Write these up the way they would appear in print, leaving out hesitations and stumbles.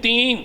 3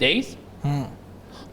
23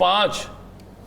5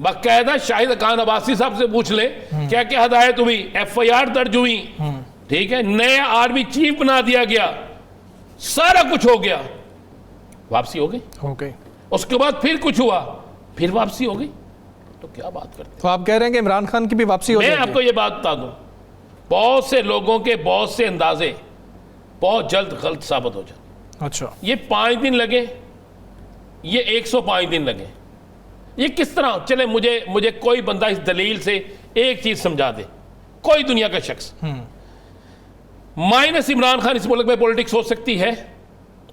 باقاعدہ شاہد خان عباسی صاحب سے پوچھ لیں کیا کیا ہدایت ہوئی, ایف آئی آر درج ہوئی, ٹھیک ہے, نیا آرمی چیف بنا دیا گیا, سارا کچھ ہو گیا, واپسی ہو گئی. اس کے بعد پھر کچھ ہوا, پھر واپسی ہو گئی. تو کیا بات کرتے ہیں؟ تو آپ کہہ رہے ہیں کہ عمران خان کی بھی واپسی ہو جائے گی؟ میں آپ کو یہ بات بتا دوں, بہت سے لوگوں کے بہت سے اندازے بہت جلد غلط ثابت ہو جاتے. اچھا, یہ 5 دن لگے, یہ 105 دن لگے, یہ کس طرح چلے؟ مجھے کوئی بندہ اس دلیل سے ایک چیز سمجھا دے, کوئی دنیا کا شخص مائنس عمران خان اس ملک میں پولیٹکس ہو سکتی ہے؟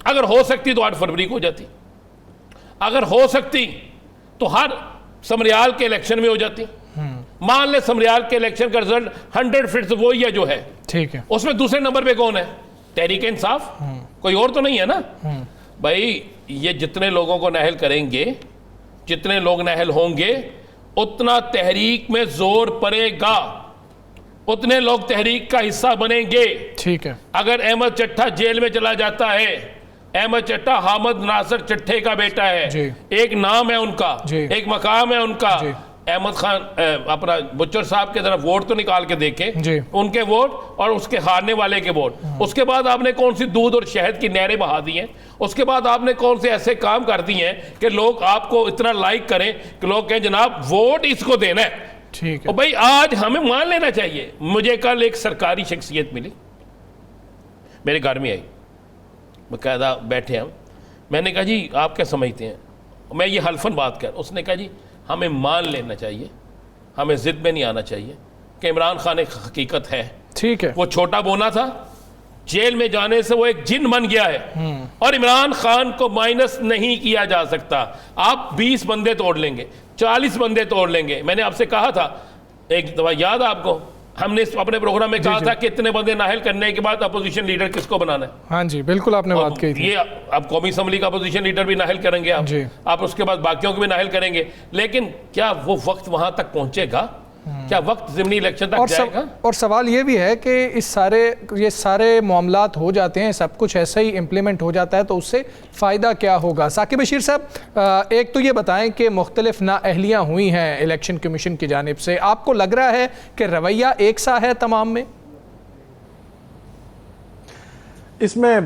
اگر ہو سکتی تو 8 فروری کو ہو جاتی, اگر ہو سکتی تو ہر سمریال کے الیکشن میں ہو جاتی. مان لے سمریال کے الیکشن کا رزلٹ 100% وہی ہے جو ہے, ٹھیک ہے, اس میں دوسرے نمبر پہ کون ہے؟ تحریک انصاف, کوئی اور تو نہیں ہے نا. بھائی یہ جتنے لوگوں کو نااہل کریں گے, جتنے لوگ نااہل ہوں گے, اتنا تحریک میں زور پڑے گا, اتنے لوگ تحریک کا حصہ بنیں گے. ٹھیک ہے. اگر احمد چٹھا جیل میں چلا جاتا ہے, احمد چٹھا حامد ناصر چٹھے کا بیٹا ہے, ایک نام ہے ان کا, ایک مقام ہے ان کا. احمد خان اپنا بچر صاحب کے طرف ووٹ تو نکال کے دیکھیں, ان کے ووٹ اور اس کے ہارنے والے کے ووٹ. اس کے بعد آپ نے کون سی دودھ اور شہد کی نہریں بہا دی ہیں, اس کے بعد آپ نے کون سے ایسے کام کر دی ہیں کہ لوگ آپ کو اتنا لائک کریں کہ لوگ کہیں جناب ووٹ اس کو دینا ہے. ٹھیک ہے. اور بھائی آج ہمیں مان لینا چاہیے. مجھے کل ایک سرکاری شخصیت ملی, میرے گھر میں آئی, باقاعدہ بیٹھے ہم, میں نے کہا جی آپ کیا سمجھتے ہیں؟ میں یہ حلفاً بات کر, اس نے کہا جی ہمیں مان لینا چاہیے, ہمیں ضد میں نہیں آنا چاہیے کہ عمران خان ایک حقیقت ہے. ٹھیک ہے. وہ چھوٹا بونا تھا, جیل میں جانے سے وہ ایک جن بن گیا ہے, اور عمران خان کو مائنس نہیں کیا جا سکتا. آپ 20 بندے توڑ لیں گے, 40 بندے توڑ لیں گے. میں نے آپ سے کہا تھا ایک دفعہ, یاد آپ کو, ہم نے اپنے پروگرام میں کہا تھا کہ اتنے بندے نااہل کرنے کے بعد اپوزیشن لیڈر کس کو بنانا ہے. ہاں جی بالکل آپ نے بات کی تھی. یہ اب قومی اسمبلی کا اپوزیشن لیڈر بھی نااہل کریں گے آپ اس کے بعد باقیوں کو بھی نااہل کریں گے. لیکن کیا وہ وقت وہاں تک پہنچے گا؟ کیا وقت ضمنی الیکشن تک جائے گا؟ اور سوال یہ بھی ہے کہ یہ سارے معاملات ہو جاتے ہیں, سب کچھ ایسا ہی امپلیمنٹ ہو جاتا ہے, تو اس سے فائدہ کیا ہوگا؟ ثاقب بشیر صاحب, ایک تو یہ بتائیں کہ مختلف نااہلیاں ہوئی ہیں الیکشن کمیشن کی جانب سے, آپ کو لگ رہا ہے کہ رویہ ایک سا ہے تمام میں؟ اس میں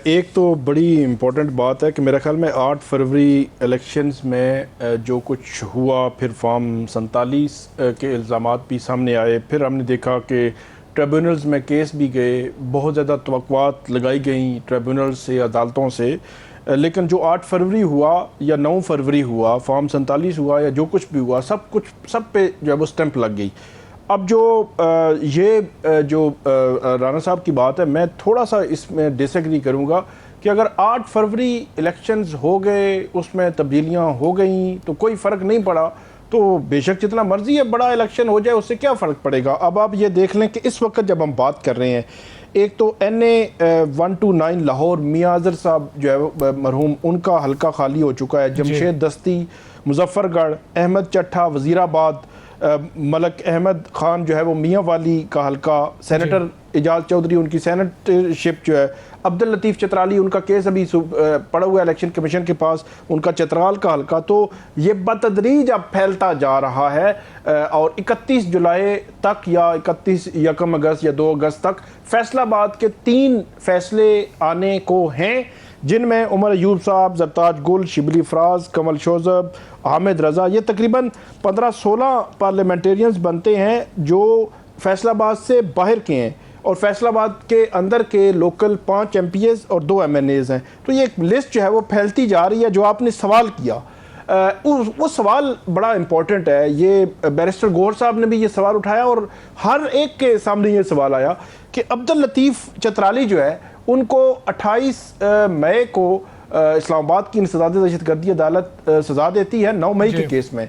ایک تو بڑی امپورٹنٹ بات ہے کہ میرا خیال میں 8 فروری الیکشنز میں جو کچھ ہوا, پھر فارم 47 کے الزامات بھی سامنے آئے, پھر ہم نے دیکھا کہ ٹریبونلز میں کیس بھی گئے, بہت زیادہ توقعات لگائی گئیں ٹریبونلز سے, عدالتوں سے, لیکن جو 8 فروری ہوا یا 9 فروری ہوا, فارم 47 ہوا یا جو کچھ بھی ہوا, سب پہ جو ہے وہ سٹیمپ لگ گئی. اب یہ جو رانا صاحب کی بات ہے, میں تھوڑا سا اس میں ڈس ایگری کروں گا کہ اگر 8 فروری الیکشنز ہو گئے, اس میں تبدیلیاں ہو گئیں تو کوئی فرق نہیں پڑا, تو بے شک جتنا مرضی ہے بڑا الیکشن ہو جائے, اس سے کیا فرق پڑے گا. اب آپ یہ دیکھ لیں کہ اس وقت جب ہم بات کر رہے ہیں, ایک تو NA 129 لاہور, میاں اظہر صاحب جو ہے مرحوم, ان کا حلقہ خالی ہو چکا ہے. جمشید دستی مظفر گڑھ, احمد چٹھا وزیر آباد, ملک احمد خان جو ہے وہ میاں والی کا حلقہ, سینیٹر اعجاز چودھری ان کی سینیٹرشپ جو ہے, عبداللطیف چترالی ان کا کیس ابھی پڑا ہوا ہے الیکشن کمیشن کے پاس, ان کا چترال کا حلقہ. تو یہ بتدریج اب پھیلتا جا رہا ہے, اور 31 جولائی تک یا 1 اگست یا 2 اگست تک فیصل آباد کے 3 فیصلے آنے کو ہیں, جن میں عمر ایوب صاحب, زرتاج گل, شبلی فراز, کمل شوذب, حامد رضا, یہ تقریباً 15-16 پارلیمنٹیرینز بنتے ہیں جو فیصل آباد سے باہر کے ہیں, اور فیصل آباد کے اندر کے لوکل 5 MPs اور 2 MNAs ہیں. تو یہ ایک لسٹ جو ہے وہ پھیلتی جا رہی ہے. جو آپ نے سوال کیا, وہ سوال بڑا امپورٹنٹ ہے. یہ بیرسٹر گوہر صاحب نے بھی یہ سوال اٹھایا, اور ہر ایک کے سامنے یہ سوال آیا کہ عبداللطیف چترالی جو ہے, ان کو 28 مئی کو اسلام آباد کی انسداد دہشت گردی عدالت سزا دیتی ہے 9 مئی کے کیس میں.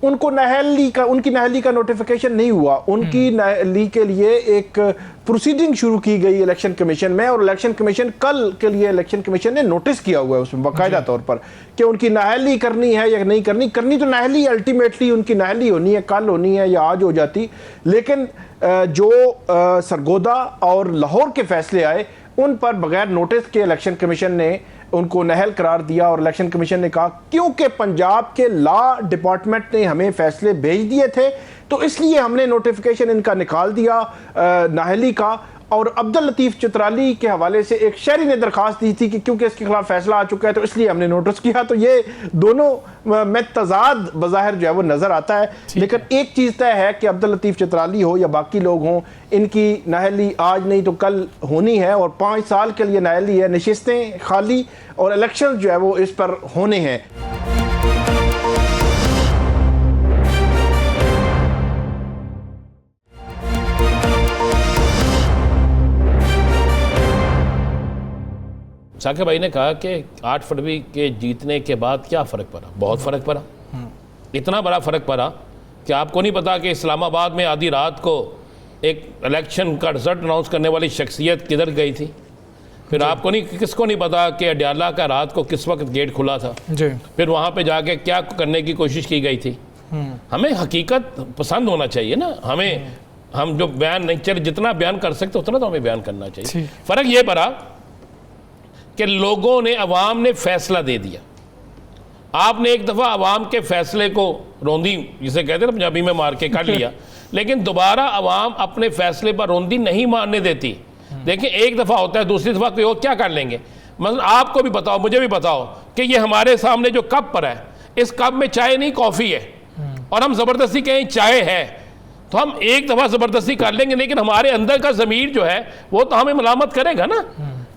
ان کو ان کی نااہلی کا نوٹیفیکیشن نہیں ہوا. ان کی نااہلی کے لیے ایک پروسیڈنگ شروع کی گئی الیکشن کمیشن میں, اور الیکشن کمیشن کل کے لیے الیکشن کمیشن نے نوٹس کیا ہوا ہے اس میں باقاعدہ طور پر کہ ان کی نااہلی کرنی ہے یا نہیں کرنی تو نااہلی الٹیمیٹلی ان کی نااہلی ہونی ہے, کل ہونی ہے یا آج ہو جاتی. لیکن جو سرگودا اور لاہور کے فیصلے آئے, ان پر بغیر نوٹس کے الیکشن کمیشن نے ان کو نہل قرار دیا اور الیکشن کمیشن نے کہا کیونکہ پنجاب کے لا ڈپارٹمنٹ نے ہمیں فیصلے بھیج دیے تھے تو اس لیے ہم نے نوٹیفیکیشن ان کا نکال دیا نااہلی کا. اور عبداللطیف چترالی کے حوالے سے ایک شہری نے درخواست دی تھی کہ کیونکہ اس کے خلاف فیصلہ آ چکا ہے تو اس لیے ہم نے نوٹس کیا. تو یہ دونوں میں تضاد بظاہر جو ہے وہ نظر آتا ہے. لیکن ایک چیز طے ہے کہ عبداللطیف چترالی ہو یا باقی لوگ ہوں, ان کی نااہلی آج نہیں تو کل ہونی ہے, اور 5 سال کے لیے نااہلی ہے, نشستیں خالی اور الیکشن جو ہے وہ اس پر ہونے ہیں. ثاقب بھائی نے کہا کہ 8 فروری کے جیتنے کے بعد کیا فرق پڑا؟ بہت فرق پڑا. اتنا بڑا فرق پڑا کہ آپ کو نہیں پتا کہ اسلام آباد میں آدھی رات کو ایک الیکشن کا رزلٹ اناؤنس کرنے والی شخصیت کدھر گئی تھی. پھر آپ کو نہیں, کس کو نہیں پتا کہ اڈیالہ کا رات کو کس وقت گیٹ کھلا تھا. پھر وہاں پہ جا کے کیا کرنے کی کوشش کی گئی تھی. ہمیں حقیقت پسند ہونا چاہیے نا. ہم جو بیان نہیں چلے, جتنا بیان کر سکتے اتنا تو ہمیں بیان کرنا چاہیے. فرق یہ پڑا کہ لوگوں نے, عوام نے فیصلہ دے دیا. آپ نے ایک دفعہ عوام کے فیصلے کو روندی, جسے کہتے ہیں نا پنجابی میں, مار کے کر لیا. لیکن دوبارہ عوام اپنے فیصلے پر روندی نہیں مارنے دیتی. دیکھیں ایک دفعہ ہوتا ہے, دوسری دفعہ کوئی اور کیا کر لیں گے. مثلا آپ کو بھی بتاؤ, مجھے بھی بتاؤ کہ یہ ہمارے سامنے جو کپ پر ہے, اس کپ میں چائے نہیں کافی ہے, اور ہم زبردستی کہیں چائے ہے, تو ہم ایک دفعہ زبردستی کر لیں گے. لیکن ہمارے اندر کا ضمیر جو ہے وہ تو ہمیں ملامت کرے گا نا.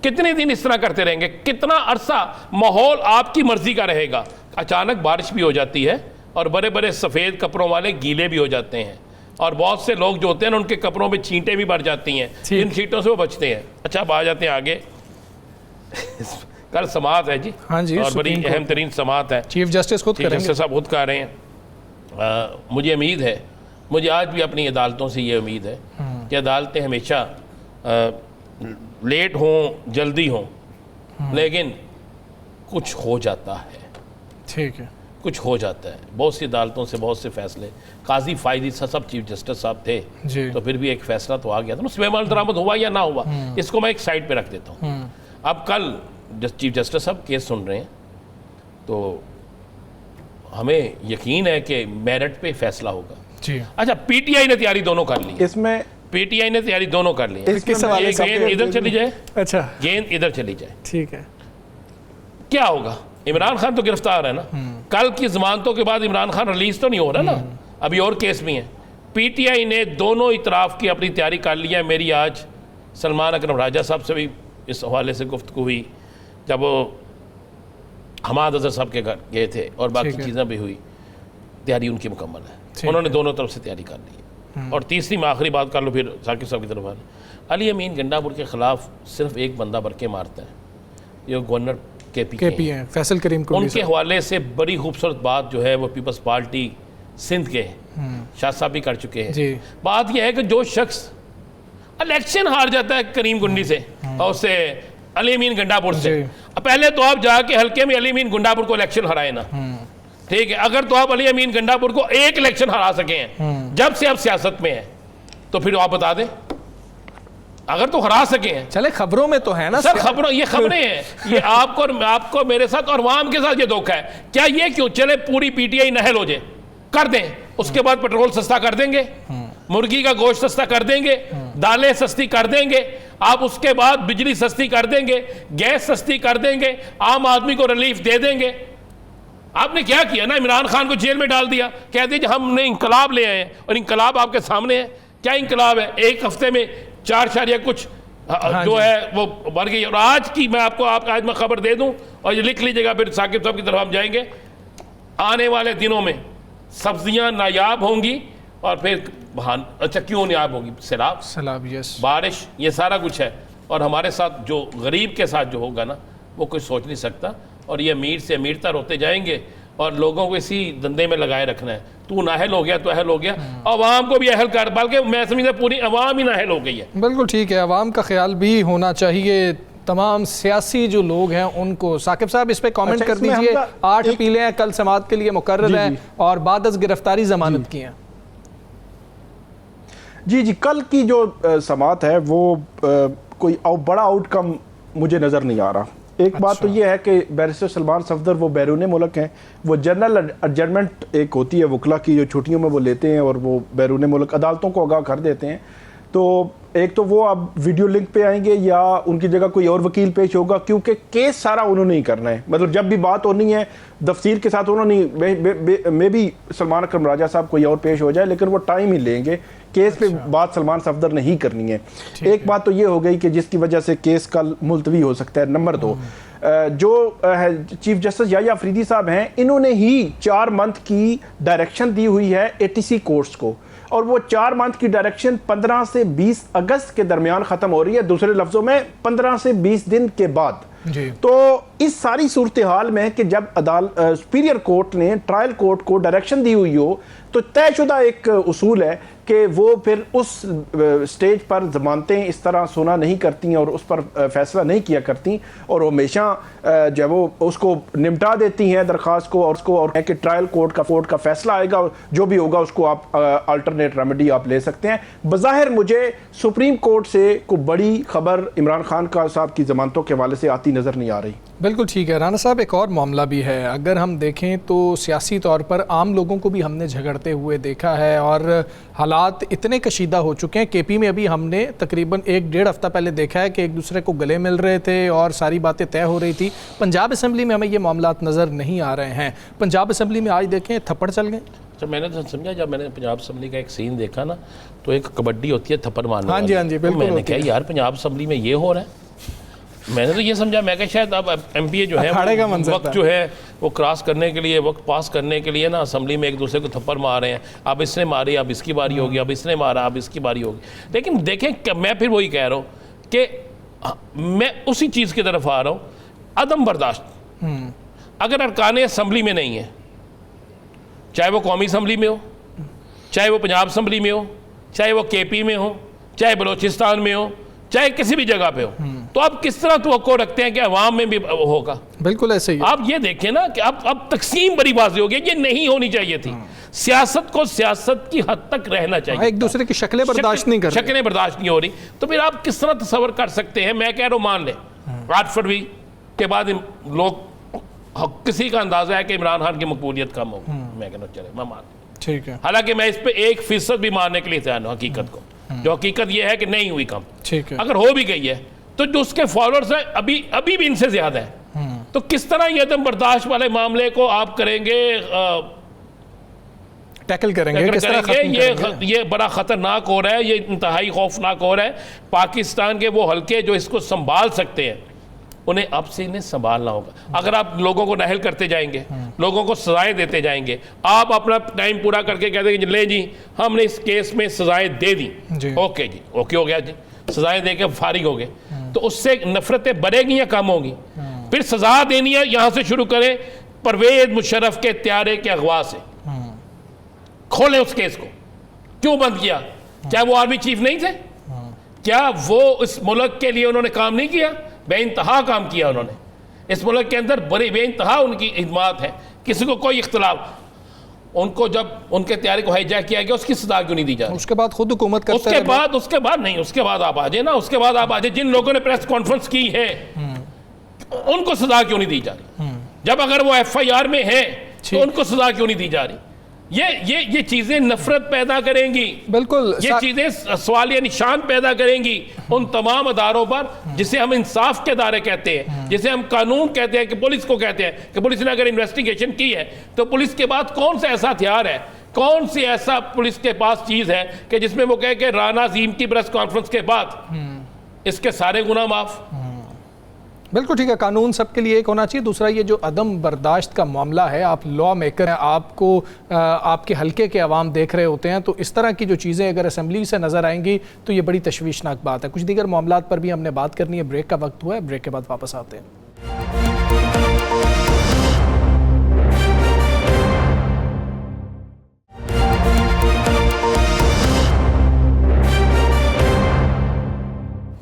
کتنے دن اس طرح کرتے رہیں گے, کتنا عرصہ ماحول آپ کی مرضی کا رہے گا. اچانک بارش بھی ہو جاتی ہے اور بڑے بڑے سفید کپڑوں والے گیلے بھی ہو جاتے ہیں, اور بہت سے لوگ جو ہوتے ہیں نا ان کے کپڑوں میں چھینٹیں بھی بڑھ جاتی ہیں, ان چھینٹوں سے وہ بچتے ہیں. اچھا اب آ جاتے ہیں آگے. کل سماعت ہے جی, اور بڑی اہم ترین سماعت ہے. چیف جسٹس خود کریں گے. جسٹس صاحب خود کر رہے ہیں. مجھے امید ہے, مجھے آج بھی اپنی عدالتوں سے یہ امید ہے کہ عدالتیں ہمیشہ لیٹ ہوں جلدی ہوں, لیکن کچھ ہو جاتا ہے. ٹھیک ہے, کچھ ہو جاتا ہے. بہت سی عدالتوں سے بہت سے فیصلے, قاضی فائدی سب چیف جسٹس صاحب تھے تو پھر بھی ایک فیصلہ تو آ گیا تھا. اس میں مال درآمد ہوا یا نہ ہوا, اس کو میں ایک سائڈ پہ رکھ دیتا ہوں. اب کل چیف جسٹس صاحب کیس سن رہے ہیں, تو ہمیں یقین ہے کہ میرٹ پہ فیصلہ ہوگا. اچھا پی ٹی آئی نے تیاری دونوں کر لی. اس میں پی ٹی آئی نے تیاری دونوں کر لی. گیند ادھر چلی جائے, اچھا گیند ادھر چلی جائے, ٹھیک ہے. کیا ہوگا؟ عمران خان تو گرفتار ہے نا. کل کی ضمانتوں کے بعد عمران خان ریلیز تو نہیں ہو رہا نا, ابھی اور کیس بھی ہیں. پی ٹی آئی نے دونوں اطراف کی اپنی تیاری کر لی ہے. میری آج سلمان اکرم راجہ صاحب سے بھی اس حوالے سے گفتگو ہوئی, جب وہ حماد اظہر صاحب کے گھر گئے تھے, اور باقی چیزیں بھی ہوئی. تیاری ان کی مکمل ہے, انہوں نے دونوں طرف سے تیاری کر لی ہے. اور تیسری میں آخری بات کر لو پھر ثاقب صاحب کی طرف آنا. علی امین گنڈا پور کے خلاف صرف ایک بندہ برقے مارتا ہے, یہ گورنر کے پی ہیں, فیصل کریم. ان کے حوالے سے بڑی خوبصورت بات جو ہے وہ پیپلز پارٹی سندھ کے شاہ صاحب بھی کر چکے ہیں. بات یہ ہے کہ جو شخص الیکشن ہار جاتا ہے کریم گنڈی سے اور اس سے علی امین گنڈا پور سے, پہلے تو آپ جا کے حلقے میں علی امین گنڈا پور کو الیکشن ہرائے نا, ٹھیک ہے. اگر تو آپ علی امین گنڈا پور کو ایک الیکشن ہرا سکے ہیں جب سے آپ سیاست میں ہیں, تو پھر آپ بتا دیں, اگر تو ہرا سکے ہیں. چلے خبروں میں تو ہے نا سر, خبروں, یہ خبریں ہیں, یہ آپ کو میرے ساتھ اور عوام کے ساتھ یہ دھوکہ ہے. کیا یہ کیوں چلے پوری پی ٹی آئی نہل ہو جائے, کر دیں, اس کے بعد پیٹرول سستا کر دیں گے, مرغی کا گوشت سستا کر دیں گے, دالیں سستی کر دیں گے, آپ اس کے بعد بجلی سستی کر دیں گے, گیس سستی کر دیں گے, عام آدمی کو ریلیف دے دیں گے. آپ نے کیا کیا نا, عمران خان کو جیل میں ڈال دیا, کہتے ہیں ہم نے انقلاب لے آئے ہیں, اور انقلاب آپ کے سامنے ہے. کیا انقلاب ہے؟ ایک ہفتے میں 4 کچھ جو ہے وہ بڑھ گئی. اور آج کی میں آپ کو آج میں خبر دے دوں, اور یہ لکھ لیجیے گا, پھر ثاقب صاحب کی طرف ہم جائیں گے. آنے والے دنوں میں سبزیاں نایاب ہوں گی, اور پھر اچھا کیوں نایاب ہوگی؟ سیلاب, بارش, یہ سارا کچھ ہے. اور ہمارے ساتھ جو غریب کے ساتھ جو ہوگا نا, وہ کوئی سوچ نہیں سکتا. اور یہ امیر سے امیر تر ہوتے جائیں گے, اور لوگوں کو اسی دندے میں لگائے رکھنا ہے. تو نااہل ہو گیا تو اہل ہو گیا, عوام کو بھی اہل کر, بلکہ میں سمجھتا پوری عوام ہی نااہل ہو گئی ہے. بالکل ٹھیک ہے, عوام کا خیال بھی ہونا چاہیے. تمام سیاسی جو لوگ ہیں ان کو, ثاقب صاحب اس پہ کامنٹ کر دیجئے. 8 اپیلیں ہیں کل سماعت کے لیے مقرر ہیں, اور بعد از گرفتاری ضمانت کی ہیں. جی کل کی جو سماعت ہے وہ کوئی بڑا آؤٹ کم مجھے نظر نہیں آ رہا. ایک بات تو یہ ہے کہ بیرسٹر سلمان صفدر وہ بیرون ملک ہیں، وہ جنرل ایڈجرمنٹ ایک ہوتی ہے وکلا کی جو چھٹیوں میں وہ لیتے ہیں اور وہ بیرون ملک عدالتوں کو آگاہ کر دیتے ہیں، تو ایک تو وہ اب ویڈیو لنک پہ آئیں گے یا ان کی جگہ کوئی اور وکیل پیش ہوگا، کیونکہ کیس سارا انہوں نے ہی کرنا ہے، مطلب جب بھی بات ہونی ہے تفصیل کے ساتھ انہوں نے میں بھی سلمان اکرم راجہ صاحب کوئی اور پیش ہو جائے، لیکن وہ ٹائم ہی لیں گے، کیس پہ بات سلمان صفدر نے ہی کرنی ہے۔ ایک بات تو یہ ہو گئی کہ جس کی وجہ سے کیس کل ملتوی ہو سکتا ہے۔ نمبر 2، جو چیف جسٹس یحییٰ افریدی صاحب ہیں، انہوں نے ہی 4 منتھ کی ڈائریکشن دی ہوئی ہے ATC کورٹس کو، اور وہ 4 منتھ کی ڈائریکشن 15 سے 20 اگست کے درمیان ختم ہو رہی ہے، دوسرے لفظوں میں 15 سے 20 دن کے بعد۔ تو اس ساری صورتحال میں کہ جب سپیریئر کورٹ نے ٹرائل کورٹ کو ڈائریکشن دی ہوئی ہو، تو طے شدہ ایک اصول ہے کہ وہ پھر اس سٹیج پر ضمانتیں اس طرح سونا نہیں کرتی ہیں اور اس پر فیصلہ نہیں کیا کرتی، اور وہ ہمیشہ جب وہ اس کو نمٹا دیتی ہیں درخواست کو، اور کہ ٹرائل کورٹ کا فیصلہ آئے گا، جو بھی ہوگا اس کو آپ الٹرنیٹ ریمیڈی آپ لے سکتے ہیں۔ بظاہر مجھے سپریم کورٹ سے کوئی بڑی خبر عمران خان صاحب کی ضمانتوں کے حوالے سے آتی نظر نہیں آ رہی۔ بالکل ٹھیک ہے رانا صاحب، ایک اور معاملہ بھی ہے، اگر ہم دیکھیں تو سیاسی طور پر عام لوگوں کو بھی ہم نے جھگڑتے ہوئے دیکھا ہے اور حالات اتنے کشیدہ ہو چکے ہیں۔ KP میں ابھی ہم نے تقریباً 1-1.5 ہفتہ پہلے دیکھا ہے کہ ایک دوسرے کو گلے مل رہے تھے اور ساری باتیں طے ہو رہی تھی۔ پنجاب اسمبلی میں ہمیں یہ معاملات نظر نہیں آ رہے ہیں۔ پنجاب اسمبلی میں آج دیکھیں تھپڑ چل گئے۔ اچھا، میں نے سمجھا جب میں نے پنجاب اسمبلی کا ایک سین دیکھا نا، تو ایک کبڈی ہوتی ہے تھپڑ مارنے ہاں جی ہاں جی بالکل، میں نے کہا یار پنجاب اسمبلی میں یہ ہو رہا ہے۔ میں نے تو یہ سمجھا، میں کہا شاید اب MPA جو ہے وقت جو ہے وہ کراس کرنے کے لیے، وقت پاس کرنے کے لیے نا اسمبلی میں ایک دوسرے کو تھپڑ مار رہے ہیں، اب اس نے ماری اب اس کی باری ہوگی، اب اس نے مارا اب اس کی باری ہوگی۔ لیکن دیکھیں کہ میں پھر وہی کہہ رہا ہوں کہ میں اسی چیز کی طرف آ رہا ہوں، عدم برداشت اگر ارکان اسمبلی میں نہیں ہے، چاہے وہ قومی اسمبلی میں ہو، چاہے وہ پنجاب اسمبلی میں ہو، چاہے وہ KP میں ہو، چاہے بلوچستان میں ہو، چاہے کسی بھی جگہ پہ ہو، تو آپ کس طرح توقع رکھتے ہیں کہ عوام میں بھی ہوگا؟ بالکل ایسے ہی آپ یہ دیکھیں نا کہ اب تقسیم بڑی واضح ہو گئی، یہ نہیں ہونی چاہیے تھی۔ سیاست کو سیاست کی حد تک رہنا چاہیے، ایک دوسرے کی شکلیں برداشت نہیں کر رہے، شکلیں برداشت نہیں ہو رہی، تو پھر آپ کس طرح تصور کر سکتے ہیں؟ میں کہہ رہا ہوں مان لیں 8 فروری کے بعد لوگ کسی کا اندازہ ہے کہ عمران خان کی مقبولیت کم ہوگی، میں کہنا چلے میں مان لوں، ٹھیک ہے، حالانکہ میں اس پہ 1% بھی ماننے کے لیے تیار ہوں حقیقت کو، جو حقیقت یہ ہے کہ نہیں ہوئی کم، ٹھیک ہے، اگر ہو بھی گئی ہے تو جو اس کے فالوورز ہیں ابھی بھی ان سے زیادہ ہے، تو کس طرح یہ عدم برداشت والے معاملے کو آپ کریں گے، ٹیکل کریں گے، کس طرح ختم کریں گے؟ یہ بڑا خطرناک ہو رہا ہے، یہ انتہائی خوفناک ہو رہا ہے۔ پاکستان کے وہ حلقے جو اس کو سنبھال سکتے ہیں، انہیں اب سے انہیں سنبھالنا ہوگا۔ اگر آپ لوگوں کو نااہل کرتے جائیں گے، لوگوں کو سزائیں دیتے جائیں گے، آپ اپنا ٹائم پورا کر کے کہہ دیں گے لے جی ہم نے اس کیس میں سزائیں دے دی، اوکے جی اوکے ہو گیا جی، سزائیں دے کے فارغ ہو گئے، تو اس سے نفرتیں بڑھے گی یا کم ہوگی؟ پھر سزا دینی ہے، یہاں سے شروع کریں پرویز مشرف کے طیارے کے اغوا سے، کھولیں اس کیس کو، کیوں بند کیا؟ کیا وہ آرمی چیف نہیں تھے؟ کیا وہ اس ملک کے لیے انہوں نے کام نہیں کیا؟ بے انتہا کام کیا انہوں نے، اس ملک کے اندر بڑی بے انتہا ان کی خدمات ہیں، کسی کو کوئی اختلاف۔ ان کو جب ان کے طیارے کو ہائی جیک کیا گیا، اس کی سزا کیوں نہیں دی جا رہی؟ اس کے بعد خود حکومت کرتے اس کے بعد نہیں، اس کے بعد آپ آ جائیں نا، اس کے بعد آپ آ جائیں، جن لوگوں نے پریس کانفرنس کی ہے ان کو سزا کیوں نہیں دی جا رہی؟ جب اگر وہ FIR میں ہیں تو ان کو سزا کیوں نہیں دی جا رہی؟ یہ چیزیں نفرت پیدا کریں گی، بالکل یہ چیزیں سوالیہ نشان پیدا کریں گی ان تمام اداروں پر جسے ہم انصاف کے ادارے کہتے ہیں، جسے ہم قانون کہتے ہیں، کہ پولیس کو کہتے ہیں کہ پولیس نے اگر انویسٹیگیشن کی ہے تو پولیس کے بعد کون سا ایسا ہتھیار ہے، کون سی ایسا پولیس کے پاس چیز ہے کہ جس میں وہ کہے کہ رانا عظیم کی پریس کانفرنس کے بعد اس کے سارے گناہ معاف؟ بالکل ٹھیک ہے، قانون سب کے لیے ایک ہونا چاہیے۔ دوسرا یہ جو عدم برداشت کا معاملہ ہے، آپ لا میکر ہیں، آپ کو آپ کے حلقے کے عوام دیکھ رہے ہوتے ہیں، تو اس طرح کی جو چیزیں اگر اسمبلی سے نظر آئیں گی تو یہ بڑی تشویشناک بات ہے۔ کچھ دیگر معاملات پر بھی ہم نے بات کرنی ہے، بریک کا وقت ہوا ہے، بریک کے بعد واپس آتے ہیں۔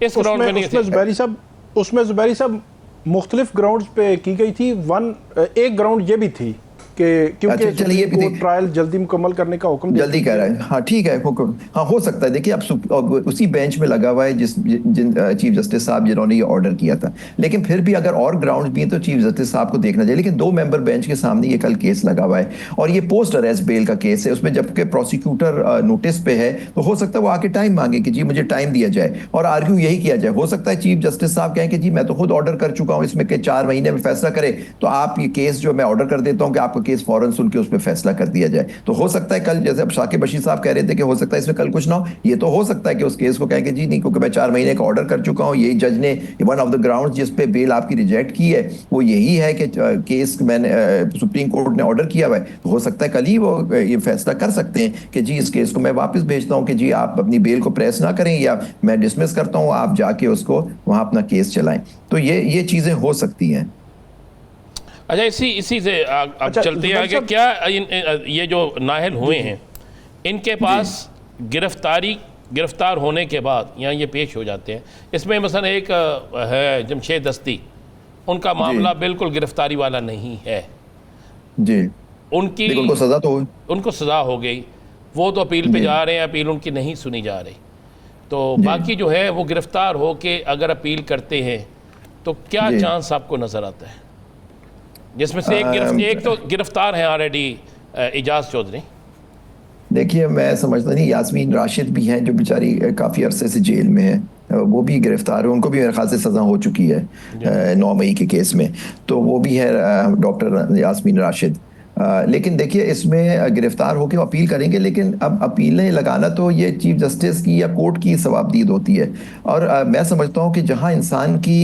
اس گراؤنڈ پہ نہیں تھے. اس میں زبیری صاحب مختلف گراؤنڈز پہ کی گئی تھی. ایک گراؤنڈ یہ بھی تھی کہ کیونکہ ٹرائل جلدی مکمل کرنے کا حکم جلدی کہہ رہا ہے. ہاں ٹھیک ہے, ہاں ہو سکتا ہے. دیکھیے اب اسی بینچ میں لگا ہوا ہے جن چیف جسٹس صاحب جنہوں نے یہ آرڈر کیا تھا, لیکن پھر بھی اگر اور گراؤنڈ بھی ہیں تو چیف جسٹس صاحب کو دیکھنا چاہیے. لیکن 2 ممبر بینچ کے سامنے یہ کل کیس لگا ہوا ہے اور یہ پوسٹ اریسٹ بیل کا کیس ہے. اس میں جبکہ پروسیکیوٹر نوٹس پہ ہے تو ہو سکتا ہے وہ آ کے ٹائم مانگے کہ جی مجھے ٹائم دیا جائے اور آرگیو یہی کیا جائے. ہو سکتا ہے چیف جسٹس صاحب کہیں کہ جی میں تو خود آرڈر کر چکا ہوں اس میں کہ 4 مہینے میں فیصلہ کرے, تو آپ یہ کیس جو میں آرڈر کر دیتا ہوں کہ آپ کا کیس فوراً سن کے اس پہ فیصلہ کر دیا جائے. تو ہو سکتا ہے کل, جیسے اب ثاقب بشیر صاحب کہہ رہے تھے کہ ہو سکتا ہے اس میں کل کچھ نہ ہو, یہ تو ہو سکتا ہے کہ اس کیس کو کہیں کہ جی نہیں کیونکہ میں 4 مہینے کا آرڈر کر چکا ہوں. یہی جج نے ون آف دا گراؤنڈ جس پہ بیل آپ کی ریجیکٹ کی ہے وہ یہی ہے کہ کیس میں نے سپریم کورٹ نے آرڈر کیا ہوا ہے. تو ہو سکتا ہے کل ہی وہ یہ فیصلہ کر سکتے ہیں کہ جی اس کیس کو میں واپس بھیجتا ہوں کہ جی آپ اپنی بیل کو پریس نہ کریں یا میں ڈسمس کرتا ہوں, آپ جا کے اس کو وہاں اپنا کیس چلائیں. تو یہ چیزیں ہو سکتی ہیں. اچھا اسی سے اب چلتے ہیں آگے. کیا یہ جو نااہل ہوئے ہیں ان کے پاس گرفتار ہونے کے بعد یہاں یہ پیش ہو جاتے ہیں, اس میں مثلا ایک ہے جمشید دستی, ان کا معاملہ بالکل گرفتاری والا نہیں ہے جی, ان کو سزا ہو گئی, وہ تو اپیل پہ جا رہے ہیں, اپیل ان کی نہیں سنی جا رہی. تو باقی جو ہے وہ گرفتار ہو کے اگر اپیل کرتے ہیں تو کیا چانس آپ کو نظر آتا ہے, جس میں سے ایک تو گرفتار ہیں آلریڈی اعجاز چودھری. دیکھیے میں سمجھتا نہیں, یاسمین راشد بھی ہیں جو بیچاری کافی عرصے سے جیل میں ہے, وہ بھی گرفتار ہے, ان کو بھی میرے خیال سے سزا ہو چکی ہے 9 مئی کے کیس میں, تو وہ بھی ہے ڈاکٹر یاسمین راشد. لیکن دیکھیے اس میں گرفتار ہو کے اپیل کریں گے, لیکن اب اپیلیں لگانا تو یہ چیف جسٹس کی یا کورٹ کی ثوابدید ہوتی ہے. اور میں سمجھتا ہوں کہ جہاں انسان کی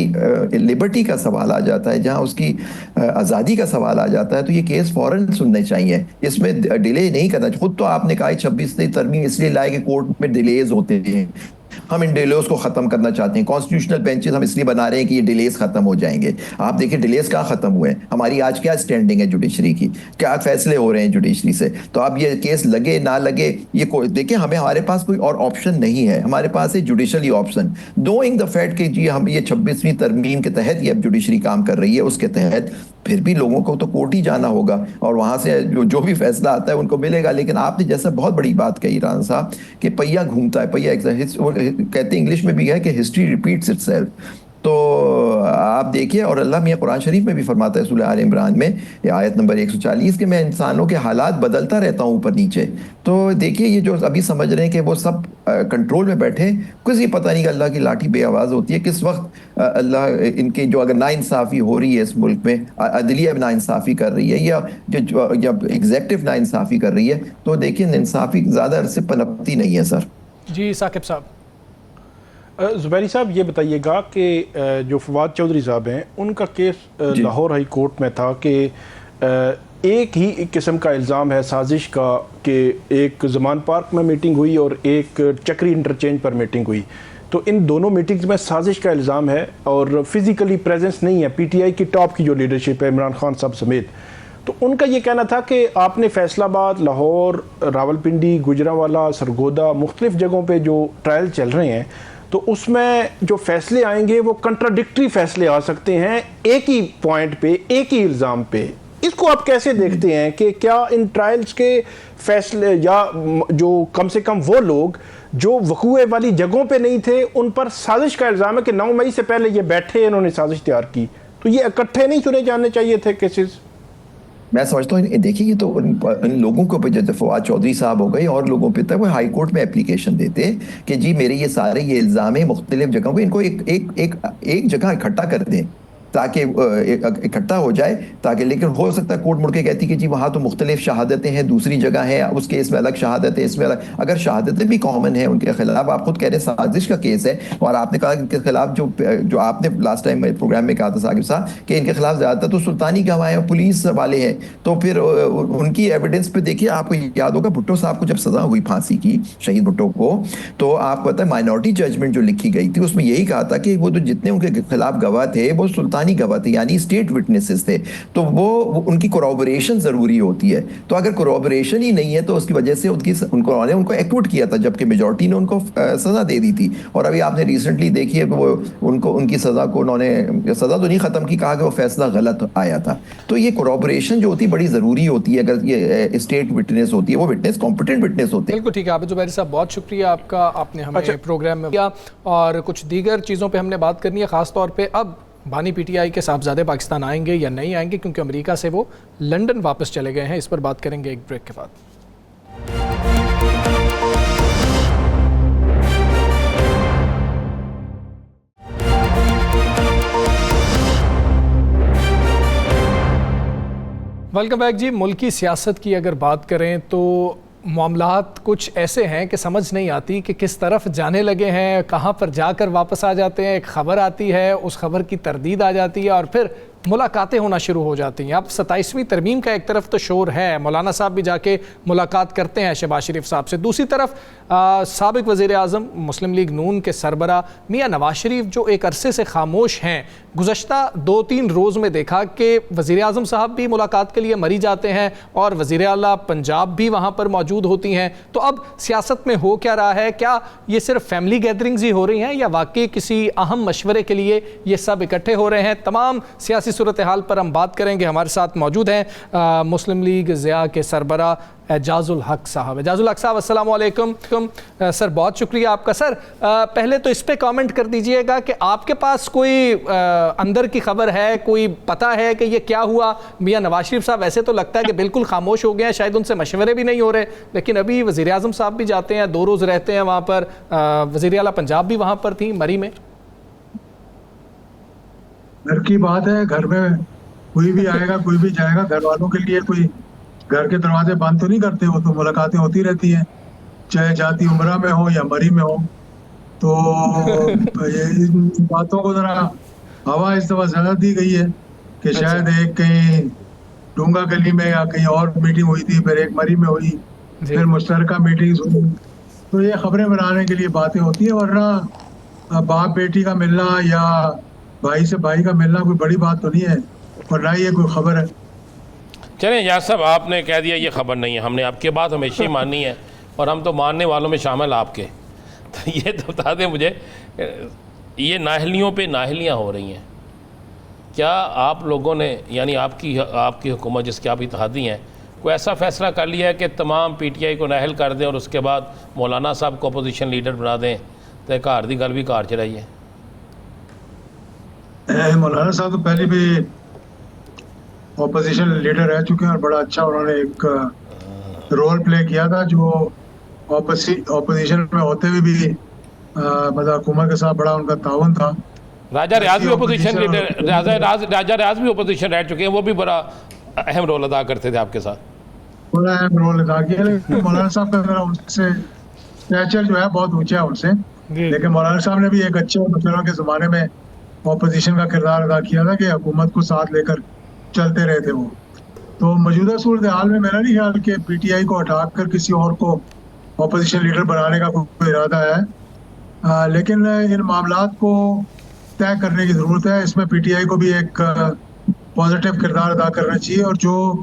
لبرٹی کا سوال آ جاتا ہے, جہاں اس کی آزادی کا سوال آ جاتا ہے, تو یہ کیس فوراً سننے چاہیے, اس میں ڈیلے نہیں کرنا. خود تو آپ نے کہا 26 ترمیم اس لیے لائے کہ کورٹ میں ڈیلیز ہوتے ہیں, ہم ان ڈیلیز کو ختم کرنا چاہتے ہیں. کانسٹیٹیوشنل بینچز ہم اس لیے بنا رہے ہیں کہ یہ ڈیلیز ختم ہو جائیں گے. آپ دیکھیں ڈیلیز کہاں ختم ہوئے ہیں, ہماری آج کیا سٹینڈنگ ہے جوڈیشری کی, کیا فیصلے ہو رہے ہیں جوڈیشری سے. تو اب یہ کیس لگے نہ لگے, یہ دیکھیں ہمارے پاس کوئی اور آپشن نہیں ہے, ہمارے پاس ہے judiciously option. Doing the fact کہ جی ہم یہ 26ویں ترمیم کے تحت یہ اب جوڈیشری کام کر رہی ہے, اس کے تحت پھر بھی لوگوں کو تو کورٹ ہی جانا ہوگا اور وہاں سے جو بھی فیصلہ آتا ہے ان کو ملے گا. لیکن آپ نے جیسا بہت بڑی بات کہی رانا صاحب کہ پہیا گھومتا ہے, پہیا کہتے ہیں انگلش میں بھی ہے کہ ہسٹری ریپیٹس اٹ سیلف. تو آپ دیکھیے, اور اللہ میاں قرآن شریف میں بھی فرماتا ہے سورہ آل عمران میں آیت نمبر 140 کہ میں انسانوں کے حالات بدلتا رہتا ہوں اوپر نیچے. تو دیکھیے یہ جو ابھی سمجھ رہے ہیں کہ وہ سب کنٹرول میں بیٹھے, کسی پتہ نہیں کہ اللہ کی لاٹھی بے آواز ہوتی ہے کس وقت اللہ ان کے جو اگر ناانصافی ہو رہی ہے اس ملک میں, عدلیہ ناانصافی کر رہی ہے یا ایگزیکٹو ناانصافی کر رہی ہے, تو دیکھیں انصافی زیادہ عرصے پنپتی نہیں ہے. سر جی ثاقب صاحب. زبیری صاحب یہ بتائیے گا کہ جو فواد چودھری صاحب ہیں ان کا کیس لاہور ہائی کورٹ میں تھا کہ ایک ہی قسم کا الزام ہے سازش کا کہ ایک زمان پارک میں میٹنگ ہوئی اور ایک چکری انٹرچینج پر میٹنگ ہوئی, تو ان دونوں میٹنگز میں سازش کا الزام ہے اور فزیکلی پریزنس نہیں ہے پی ٹی آئی کی ٹاپ کی جو لیڈرشپ ہے عمران خان صاحب سمیت. تو ان کا یہ کہنا تھا کہ آپ نے فیصل آباد, لاہور, راولپنڈی, گجرانوالہ, سرگودا مختلف جگہوں پہ جو ٹرائل چل رہے ہیں تو اس میں جو فیصلے آئیں گے وہ کنٹراڈکٹری فیصلے آ سکتے ہیں ایک ہی پوائنٹ پہ, ایک ہی الزام پہ. اس کو آپ کیسے دیکھتے ہیں کہ کیا ان ٹرائلز کے فیصلے یا جو کم سے کم وہ لوگ جو وقوع والی جگہوں پہ نہیں تھے ان پر سازش کا الزام ہے کہ 9 مئی سے پہلے یہ بیٹھے انہوں نے سازش تیار کی, تو یہ اکٹھے نہیں سنے جانے چاہیے تھے کیسز؟ میں سمجھتا ہوں دیکھیے یہ تو ان لوگوں کے اوپر جیسے فواد چودھری صاحب ہو گئے اور لوگوں پہ تک وہ ہائی کورٹ میں اپلیکیشن دیتے کہ جی میرے یہ سارے یہ الزام ہیں مختلف جگہوں پہ, ان کو ایک جگہ اکٹھا کر دیں تاکہ اکٹھا ہو جائے, تاکہ لیکن ہو سکتا ہے کورٹ مڑ کے کہتی کہ جی وہاں تو مختلف شہادتیں ہیں, دوسری جگہ ہے اس کیس میں الگ شہادت ہے, اس میں الگ. اگر شہادتیں بھی کامن ہیں ان کے خلاف, آپ خود کہہ رہے ہیں سازش کا کیس ہے, اور آپ نے کہا ان کے خلاف جو آپ نے لاسٹ ٹائم پروگرام میں کہا تھا ثاقب صاحب کہ ان کے خلاف زیادہ تر تو سلطانی گواہ ہیں, پولیس والے ہیں, تو پھر ان کی ایویڈنس پہ دیکھیے آپ کو یاد ہوگا بھٹو صاحب کو جب سزا ہوئی پھانسی کی, شہید بھٹو کو, تو آپ کو پتہ ہے مائنورٹی ججمنٹ جو لکھی گئی تھی اس میں یہی کہا تھا کہ وہ جو جتنے ان کے خلاف گواہ تھے وہ سلطانی زبانی گواہ تھے یعنی اسٹیٹ وٹنسز تھے, تو وہ ان کی کورابوریشن ضروری ہوتی ہے. تو اگر کورابوریشن ہی نہیں ہے تو اس کی وجہ سے ان کو ایکوٹ کیا تھا, جبکہ میجورٹی نے ان کو سزا دے دی تھی. اور ابھی آپ نے ریسنٹلی دیکھی ہے کہ وہ ان کی سزا کو انہوں نے سزا تو نہیں ختم کی, کہا کہ وہ فیصلہ غلط آیا تھا. تو یہ کورابوریشن جو ہوتی ہے بڑی ضروری ہوتی ہے. اگر یہ اسٹیٹ وٹنس ہوتی ہے, وہ وٹنس کمپیٹنٹ وٹنس ہوتے ہیں. بالکل ٹھیک ہے. عابد زبیری صاحب بہت شکریہ آپ کا, آپ نے ہمیں پروگرام میں کیا, اور کچھ دیگر چیزوں پہ ہم نے بات کرنی ہے, خاص طور پہ اب بانی پی ٹی آئی کے صاحبزادے پاکستان آئیں گے یا نہیں آئیں گے, کیونکہ امریکہ سے وہ لنڈن واپس چلے گئے ہیں. اس پر بات کریں گے ایک بریک کے بعد. ویلکم بیک جی. ملکی سیاست کی اگر بات کریں تو معاملات کچھ ایسے ہیں کہ سمجھ نہیں آتی کہ کس طرف جانے لگے ہیں, کہاں پر جا کر واپس آ جاتے ہیں. ایک خبر آتی ہے, اس خبر کی تردید آ جاتی ہے, اور پھر ملاقاتیں ہونا شروع ہو جاتی ہیں. اب 27ویں ترمیم کا ایک طرف تو شور ہے, مولانا صاحب بھی جا کے ملاقات کرتے ہیں شہباز شریف صاحب سے. دوسری طرف سابق وزیر اعظم مسلم لیگ نون کے سربراہ میاں نواز شریف جو ایک عرصے سے خاموش ہیں, گزشتہ 2-3 روز میں دیکھا کہ وزیر اعظم صاحب بھی ملاقات کے لیے مری جاتے ہیں اور وزیر اعلیٰ پنجاب بھی وہاں پر موجود ہوتی ہیں. تو اب سیاست میں ہو کیا رہا ہے؟ کیا یہ صرف فیملی گیدرنگز ہی ہو رہی ہیں یا واقعی کسی اہم مشورے کے لیے یہ سب اکٹھے ہو رہے ہیں؟ تمام سیاسی صورتحال پر ہم بات کریں گے. ہمارے ساتھ موجود ہیں مسلم لیگ ضیاء کے سربراہ اعجاز الحق صاحب. اعجاز الحق صاحب السلام علیکم. سر بہت شکریہ آپ کا. سر پہلے تو اس پہ کامنٹ کر دیجئے گا کہ آپ کے پاس کوئی اندر کی خبر ہے, کوئی پتہ ہے کہ یہ کیا ہوا؟ میاں نواز شریف صاحب ایسے تو لگتا ہے کہ بالکل خاموش ہو گئے ہیں, شاید ان سے مشورے بھی نہیں ہو رہے, لیکن ابھی وزیر اعظم صاحب بھی جاتے ہیں, 2 روز رہتے ہیں وہاں پر, وزیر اعلیٰ پنجاب بھی وہاں پر تھیں مری میں. گھر کی بات ہے, گھر میں کوئی بھی آئے گا کوئی بھی جائے گا, گھر والوں کے لیے کوئی گھر کے دروازے بند تو نہیں کرتے, وہ تو ملاقاتیں ہوتی رہتی ہیں, چاہے جاتی عمرہ میں ہو یا مری میں ہو. تو ان باتوں کو ذرا ہوا اس دفعہ زیادہ دی گئی ہے کہ شاید ایک کہیں ڈونگا گلی میں یا کہیں اور میٹنگ ہوئی تھی, پھر ایک مری میں ہوئی, پھر مشترکہ میٹنگز ہوئی. تو یہ خبریں بنانے کے لیے باتیں ہوتی ہیں, ورنہ باپ بیٹی کا ملنا یا بھائی سے بھائی کا ملنا کوئی بڑی بات تو نہیں ہے, اور نہ یہ کوئی خبر ہے. چلیں اعجاز صاحب, آپ نے کہہ دیا یہ خبر نہیں ہے, ہم نے آپ کی بات ہمیشہ ہی ماننی ہے, اور ہم تو ماننے والوں میں شامل آپ کے. تو یہ تو بتا دیں مجھے, یہ نااہلیوں پہ نااہلیاں ہو رہی ہیں. کیا آپ لوگوں نے, یعنی آپ کی حکومت جس کے آپ اتحادی ہیں, کوئی ایسا فیصلہ کر لیا ہے کہ تمام پی ٹی آئی کو نااہل کر دیں اور اس کے بعد مولانا صاحب کو اپوزیشن لیڈر بنا دیں, تو گھر دی گل بھی گھر چ رہی ہے؟ مولانا صاحب تو پہلے بھی اپوزیشن لیڈر رہ چکے ہیں, اور بڑا اچھا انہوں نے ایک رول پلے کیا تھا, جو اپوزیشن میں ہوتے ہوئے بھی مطلب حکومت کے ساتھ بڑا ان کا تعاون تھا. راجہ ریاض بھی اپوزیشن لیڈر, راجہ ریاض بھی اپوزیشن رہ چکے ہیں, وہ بھی بڑا اہم رول ادا کرتے تھے آپ کے ساتھ. بڑا اہم رول ادا کیا, لیکن مولانا صاحب کا ذرا ان سے اسٹیچر جو ہے بہت اونچا ہے ان سے, لیکن مولانا صاحب نے بھی ایک اچھے مشوروں کے زمانے میں اپوزیشن کا کردار ادا کیا تھا کہ حکومت کو ساتھ لے کر چلتے رہے تھے وہ. تو موجودہ صورتحال میں میرا نہیں خیال کہ پی ٹی آئی کو ہٹا کر کسی اور کو اپوزیشن لیڈر بنانے کا کوئی ارادہ ہے, لیکن ان معاملات کو طے کرنے کی ضرورت ہے. اس میں پی ٹی آئی کو بھی ایک پازیٹیو کردار ادا کرنا چاہیے, اور جو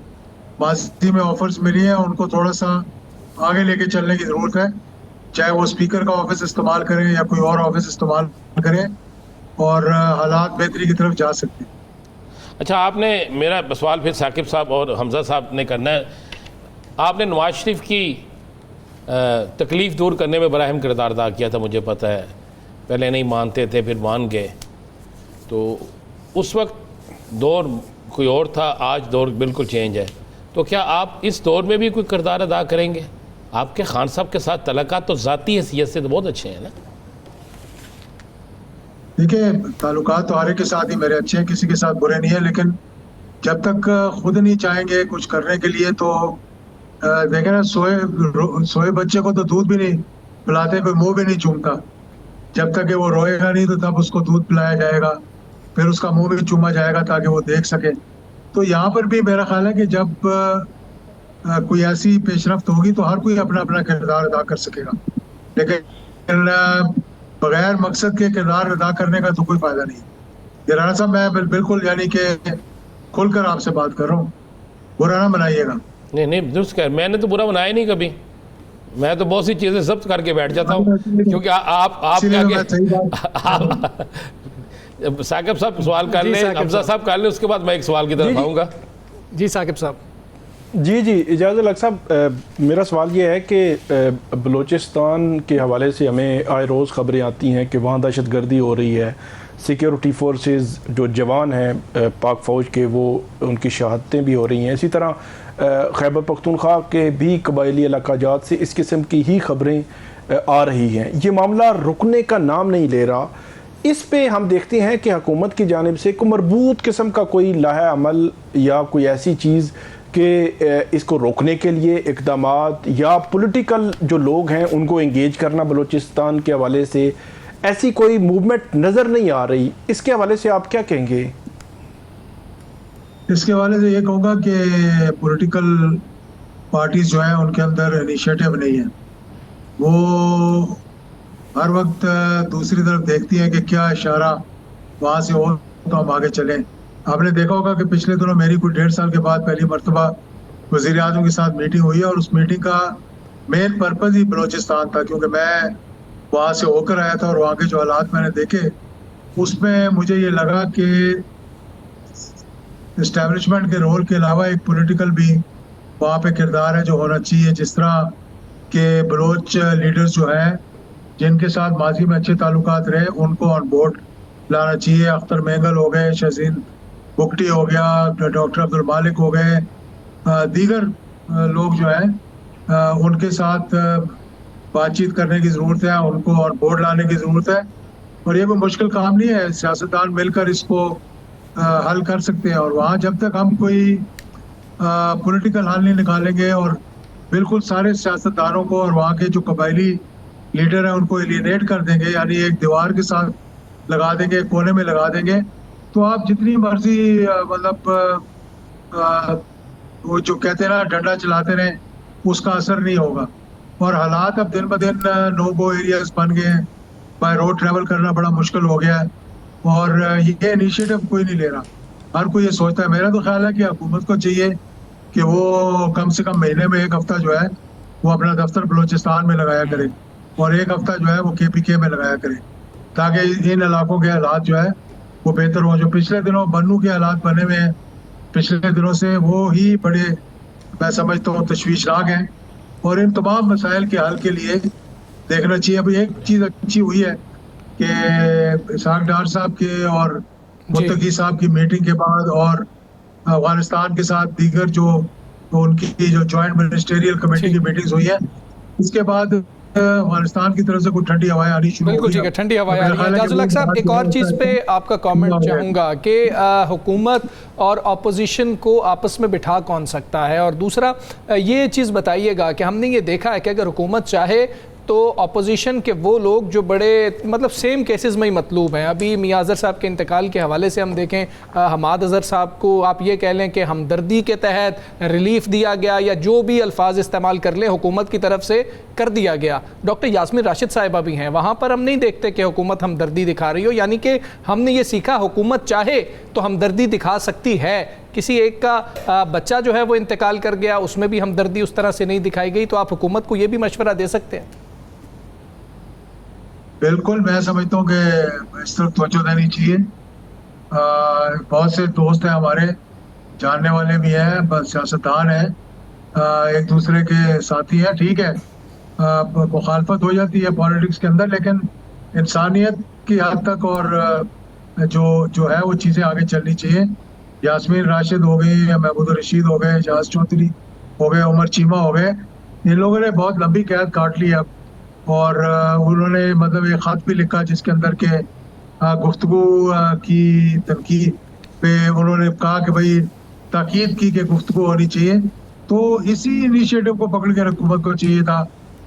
ماضی میں آفرز ملی ہیں ان کو تھوڑا سا آگے لے کے چلنے کی ضرورت ہے, چاہے وہ اسپیکر کا آفس استعمال کریں یا کوئی اور آفس استعمال کریں, اور حالات بہتری کی طرف جا سکتے ہیں. اچھا, آپ نے, میرا سوال پھر ثاقب صاحب اور حمزہ صاحب نے کرنا ہے. آپ نے نواز شریف کی تکلیف دور کرنے میں بڑا اہم کردار ادا کیا تھا, مجھے پتہ ہے. پہلے نہیں مانتے تھے, پھر مان گئے. تو اس وقت دور کوئی اور تھا, آج دور بالکل چینج ہے. تو کیا آپ اس دور میں بھی کوئی کردار ادا کریں گے؟ آپ کے خان صاحب کے ساتھ تعلقات تو ذاتی حیثیت سے تو بہت اچھے ہیں نا. دیکھیے, تعلقات تو ہر ایک کے ساتھ ہی میرے اچھے ہیں, کسی کے ساتھ برے نہیں ہیں, لیکن جب تک خود نہیں چاہیں گے کچھ کرنے کے لیے تو دیکھیں نا, سوئے بچے کو تو دودھ بھی نہیں پلاتے, کوئی منہ بھی نہیں چومتا. جب تک کہ وہ روئے گا نہیں تو تب اس کو دودھ پلایا جائے گا, پھر اس کا منہ بھی چوما جائے گا تاکہ وہ دیکھ سکے. تو یہاں پر بھی میرا خیال ہے کہ جب کوئی ایسی پیش رفت ہوگی تو ہر کوئی اپنا اپنا کردار ادا کر سکے گا, لیکن بغیر مقصد کے کردار ادا کرنے کا تو کوئی فائدہ نہیں. یہ رانا صاحب میں بالکل یعنی کہ کھل کر آپ سے بات کر رہا ہوں, برا نہ بنائیے گا. نہیں درست کہہ, میں نے تو برا بنایا نہیں کبھی, میں تو بہت سی چیزیں ضبط کر کے بیٹھ جاتا ہوں, کیونکہ آپ ثاقب صاحب سوال کر لیں, حمزہ صاحب کر لیں, اس کے بعد میں ایک سوال کی طرف آؤں گا. جی ثاقب صاحب. جی اجازت الگ صاحب, میرا سوال یہ ہے کہ بلوچستان کے حوالے سے ہمیں آئے روز خبریں آتی ہیں کہ وہاں دہشت گردی ہو رہی ہے, سیکیورٹی فورسز جو جوان ہیں پاک فوج کے وہ ان کی شہادتیں بھی ہو رہی ہیں. اسی طرح خیبر پختونخوا کے بھی قبائلی علاقہ جات سے اس قسم کی ہی خبریں آ رہی ہیں. یہ معاملہ رکنے کا نام نہیں لے رہا. اس پہ ہم دیکھتے ہیں کہ حکومت کی جانب سے کوئی مربوط قسم کا کوئی لاحہ عمل یا کوئی ایسی چیز کہ اس کو روکنے کے لیے اقدامات یا پولیٹیکل جو لوگ ہیں ان کو انگیج کرنا بلوچستان کے حوالے سے, ایسی کوئی موومنٹ نظر نہیں آ رہی. اس کے حوالے سے آپ کیا کہیں گے؟ اس کے حوالے سے یہ کہوں گا کہ پولیٹیکل پارٹیز جو ہیں ان کے اندر انیشیٹو نہیں ہے. وہ ہر وقت دوسری طرف دیکھتی ہیں کہ کیا اشارہ وہاں سے ہو تو ہم آگے چلیں. آپ نے دیکھا ہوگا کہ پچھلے دنوں میری کوئی 1.5 سال کے بعد پہلی مرتبہ وزیر اعظم کے ساتھ میٹنگ ہوئی ہے, اور اس میٹنگ کا مین پرپز ہی بلوچستان تھا, کیونکہ میں وہاں سے ہو کر آیا تھا اور وہاں کے جو حالات میں نے دیکھے اس میں مجھے یہ لگا کہ اسٹیبلشمنٹ کے رول کے علاوہ ایک پولیٹیکل بھی وہاں پہ کردار ہے جو ہونا چاہیے. جس طرح کہ بلوچ لیڈرز جو ہیں جن کے ساتھ ماضی میں اچھے تعلقات رہے ان کو آن بورڈ لانا چاہیے. اختر مینگل ہو گئے, شہزین بگٹی ہو گیا, ڈاکٹر عبد المالک ہو گئے, دیگر لوگ جو ہیں ان کے ساتھ بات چیت کرنے کی ضرورت ہے, ان کو آن بورڈ لانے کی ضرورت ہے. اور یہ کوئی مشکل کام نہیں ہے, سیاستدان مل کر اس کو حل کر سکتے ہیں. اور وہاں جب تک ہم کوئی پولیٹیکل حل نہیں نکالیں گے اور بالکل سارے سیاستدانوں کو اور وہاں کے جو قبائلی لیڈر ہیں ان کو ایلینیٹ کر دیں گے, یعنی ایک دیوار کے ساتھ لگا دیں گے, کونے میں لگا دیں گے, تو آپ جتنی مرضی مطلب وہ جو کہتے ہیں نا ڈنڈا چلاتے رہیں اس کا اثر نہیں ہوگا. اور حالات اب دن بدن نو گو ایریاز بن گئے ہیں, بائی روڈ ٹریول کرنا بڑا مشکل ہو گیا ہے, اور یہ انیشیٹو کوئی نہیں لے رہا. ہر کوئی یہ سوچتا ہے. میرا تو خیال ہے کہ حکومت کو چاہیے کہ وہ کم سے کم مہینے میں 1 ہفتہ جو ہے وہ اپنا دفتر بلوچستان میں لگایا کرے, اور 1 ہفتہ جو ہے وہ KPK میں لگایا کرے, تاکہ ان علاقوں کے حالات جو ہے وہ بہتر ہوں. جو پچھلے دنوں بنو کے حالات بنے ہوئے ہیں پچھلے دنوں سے, وہ ہی بڑے میں سمجھتا ہوں تشویشناک ہیں, اور ان تمام مسائل کے حل کے لیے دیکھنا چاہیے. ابھی ایک چیز اچھی ہوئی ہے کہ اسحاق ڈار صاحب کے اور متقی صاحب کی میٹنگ کے بعد اور افغانستان کے ساتھ دیگر جو ان کی جو جوائنٹ منسٹریل کمیٹی کی میٹنگز ہوئی ہیں, اس کے بعد افغانستان کی طرف سے کوئی ٹھنڈی ہوائیں آنی شروع بالکل ٹھیک ہے, ٹھنڈی ہوائیں آ رہی ہیں. اعجاز الحق صاحب ایک اور چیز پہ آپ کا کامنٹ چاہوں گا کہ حکومت اور اپوزیشن کو آپس میں بٹھا کون سکتا ہے, اور دوسرا یہ چیز بتائیے گا کہ ہم نے یہ دیکھا ہے کہ اگر حکومت چاہے تو اپوزیشن کے وہ لوگ جو بڑے مطلب سیم کیسز میں ہی مطلوب ہیں. ابھی میاں اظہر صاحب کے انتقال کے حوالے سے ہم دیکھیں, حماد اظہر صاحب کو آپ یہ کہہ لیں کہ ہمدردی کے تحت ریلیف دیا گیا, یا جو بھی الفاظ استعمال کر لیں حکومت کی طرف سے کر دیا گیا. ڈاکٹر یاسمین راشد صاحبہ بھی ہیں, وہاں پر ہم نہیں دیکھتے کہ حکومت ہمدردی دکھا رہی ہو. یعنی کہ ہم نے یہ سیکھا حکومت چاہے تو ہمدردی دکھا سکتی ہے. کسی ایک کا بچہ جو ہے وہ انتقال کر گیا, اس میں بھی ہمدردی اس طرح سے نہیں دکھائی گئی, تو آپ حکومت کو یہ بھی مشورہ دے سکتے ہیں؟ بالکل, میں سمجھتا ہوں کہ اس طرف توجہ دینی چاہیے. بہت سے دوست ہیں ہمارے, جاننے والے بھی ہیں, سیاستدان ہیں, ایک دوسرے کے ساتھی ہیں. ٹھیک ہے, مخالفت ہو جاتی ہے پالیٹکس کے اندر, لیکن انسانیت کی حد تک اور جو ہے وہ چیزیں آگے چلنی چاہیے. یاسمین راشد ہو گئی, محمود الرشید ہو گئے, اعجاز چودھری ہو گئے, عمر چیمہ ہو گئے, ان لوگوں نے بہت لمبی قید کاٹ لی اب, اور انہوں نے مطلب ایک خط بھی لکھا جس کے اندر کہ گفتگو کی تنقید پہ انہوں نے کہا کہ بھائی تاکید کی کہ گفتگو ہونی چاہیے. تو اسی انیشیٹو کو پکڑ کے حکومت کو چاہیے تھا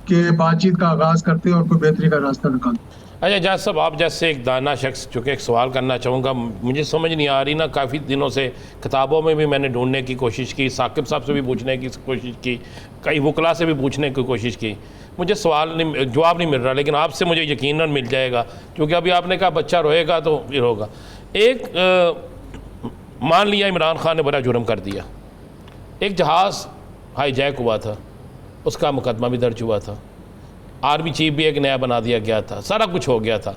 کہ بات چیت کا آغاز کرتے اور کوئی بہتری کا راستہ نکالتے. اچھا اعجاز صاحب, آپ جیسے ایک دانا شخص, چونکہ ایک سوال کرنا چاہوں گا, مجھے سمجھ نہیں آ رہی نا, کافی دنوں سے کتابوں میں بھی میں نے ڈھونڈنے کی کوشش کی, ثاقب صاحب سے بھی پوچھنے کی کوشش کی, کئی وکلا سے بھی پوچھنے کی کوشش کی, مجھے جواب نہیں مل رہا. لیکن آپ سے مجھے یقیناً مل جائے گا, کیونکہ ابھی آپ نے کہا بچہ روئے گا تو پھر ہوگا. ایک مان لیا عمران خان نے بڑا جرم کر دیا, ایک جہاز ہائی جیک ہوا تھا, اس کا مقدمہ بھی درج ہوا تھا, آرمی چیف بھی ایک نیا بنا دیا گیا تھا, سارا کچھ ہو گیا تھا,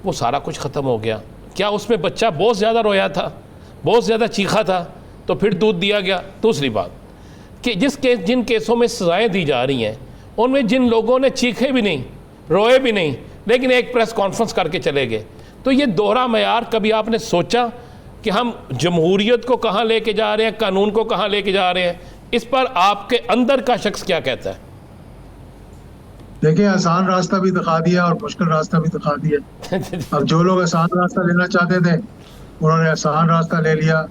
وہ سارا کچھ ختم ہو گیا. کیا اس میں بچہ بہت زیادہ رویا تھا, بہت زیادہ چیخا تھا تو پھر دودھ دیا گیا؟ دوسری بات کہ جن کیسوں میں سزائیں دی جا رہی ہیں ان میں جن لوگوں نے چیخے بھی نہیں, روئے بھی نہیں, لیکن ایک پریس کانفرنس کر کے چلے گئے, تو یہ دوہرا معیار کبھی آپ نے سوچا کہ ہم جمہوریت کو کہاں لے کے جا رہے ہیں, قانون کو کہاں لے کے جا رہے ہیں؟ اس پر آپ کے اندر کا شخص کیا کہتا ہے؟ دیکھیں, آسان راستہ بھی دکھا دیا اور مشکل راستہ بھی دکھا دیا. اب جو لوگ آسان راستہ لینا چاہتے تھے انہوں نے آسان راستہ لے لیا,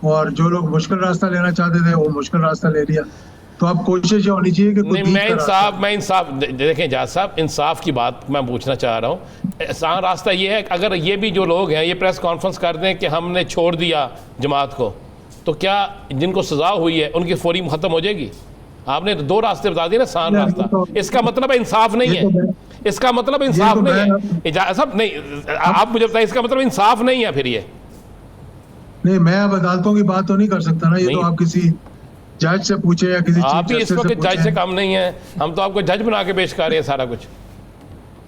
اور جو لوگ مشکل راستہ لینا چاہتے تھے وہ مشکل راستہ لے لیا. تو اب کوشش یہ ہونی چاہیے کہ میں انصاف دیکھیں جاج صاحب, انصاف کی بات میں پوچھنا چاہ رہا ہوں. آسان راستہ یہ ہے کہ اگر یہ بھی جو لوگ ہیں یہ پریس کانفرنس کر دیں کہ ہم نے چھوڑ دیا جماعت کو, تو کیا جن کو سزا ہوئی ہے ان کی فوری ختم ہو جائے گی؟ آپ نے دو راستے بتا دیے نا, آسان راستہ, اس کا مطلب انصاف نہیں ہے, اس کا مطلب انصاف نہیں ہے صاحب, نہیں آپ مجھے بتائیں, اس کا مطلب انصاف نہیں ہے پھر یہ. نہیں, میں اب عدالتوں کی بات تو نہیں کر سکتا نا, یہ تو آپ کسی جج سے پوچھے یا کسی آپ بھی اس وقت جج سے کم نہیں ہیں, ہم تو آپ کو جج بنا کے پیش کر رہے ہیں سارا کچھ.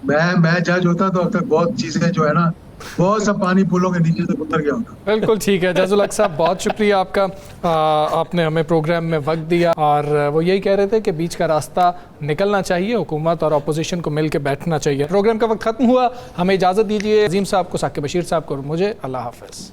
میں جج ہوتا تو اب تک بہت چیزیں جو ہے نا, بہت سا پانی پھولوں کے نیچے سے اتر گیا ہوتا. بالکل ٹھیک ہے جاز الحق صاحب, بہت شکریہ آپ کا, آپ نے ہمیں پروگرام میں وقت دیا, اور وہ یہی کہہ رہے تھے کہ بیچ کا راستہ نکلنا چاہیے, حکومت اور اپوزیشن کو مل کے بیٹھنا چاہیے. پروگرام کا وقت ختم ہوا, ہمیں اجازت دیجیے. عظیم صاحب کو, ثاقب بشیر صاحب کو, اور مجھے اللہ حافظ.